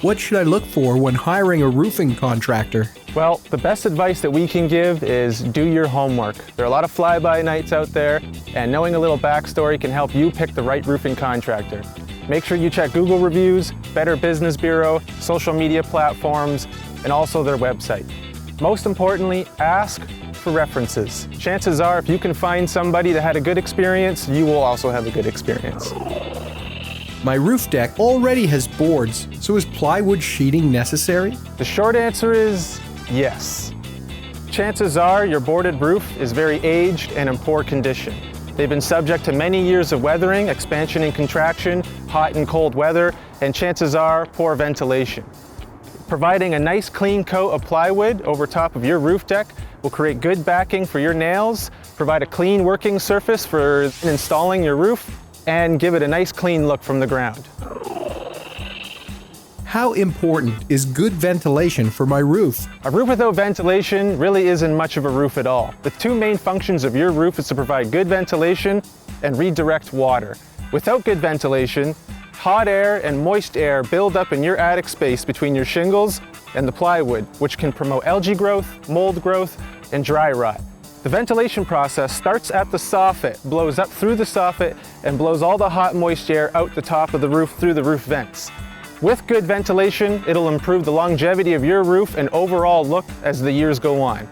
What should I look for when hiring a roofing contractor? Well, the best advice that we can give is do your homework. There are a lot of fly-by nights out there, and knowing a little backstory can help you pick the right roofing contractor. Make sure you check Google reviews, Better Business Bureau, social media platforms, and also their website. Most importantly, ask for references. Chances are, if you can find somebody that had a good experience, you will also have a good experience. My roof deck already has boards, so is plywood sheeting necessary? The short answer is yes. Chances are your boarded roof is very aged and in poor condition. They've been subject to many years of weathering, expansion and contraction, hot and cold weather, and chances are poor ventilation. Providing a nice clean coat of plywood over top of your roof deck will create good backing for your nails, provide a clean working surface for installing your roof, and give it a nice clean look from the ground. How important is good ventilation for my roof? A roof without ventilation really isn't much of a roof at all. The two main functions of your roof is to provide good ventilation and redirect water. Without good ventilation, hot air and moist air build up in your attic space between your shingles and the plywood, which can promote algae growth, mold growth, and dry rot. The ventilation process starts at the soffit, blows up through the soffit, and blows all the hot moist air out the top of the roof through the roof vents. With good ventilation, it'll improve the longevity of your roof and overall look as the years go on.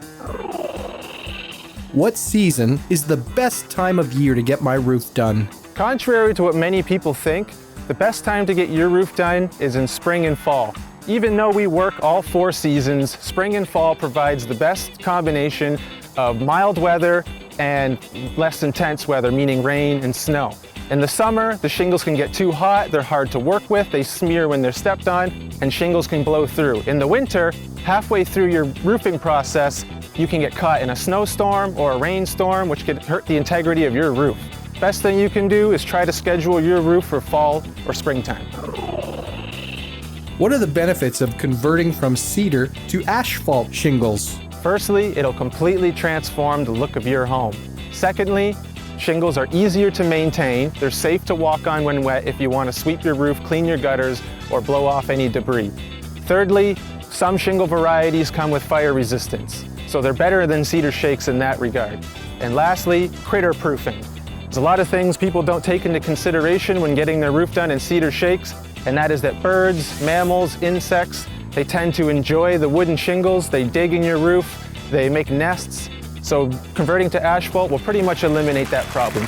What season is the best time of year to get my roof done? Contrary to what many people think, the best time to get your roof done is in spring and fall. Even though we work all 4 seasons, spring and fall provides the best combination of mild weather and less intense weather, meaning rain and snow. In the summer, the shingles can get too hot, they're hard to work with, they smear when they're stepped on, and shingles can blow through. In the winter, halfway through your roofing process, you can get caught in a snowstorm or a rainstorm, which could hurt the integrity of your roof. Best thing you can do is try to schedule your roof for fall or springtime. What are the benefits of converting from cedar to asphalt shingles? Firstly, it'll completely transform the look of your home. Secondly, shingles are easier to maintain. They're safe to walk on when wet if you want to sweep your roof, clean your gutters, or blow off any debris. Thirdly, some shingle varieties come with fire resistance, so they're better than cedar shakes in that regard. And lastly, critter proofing. There's a lot of things people don't take into consideration when getting their roof done in cedar shakes, and that is that birds, mammals, insects, they tend to enjoy the wooden shingles, they dig in your roof, they make nests, so converting to asphalt will pretty much eliminate that problem.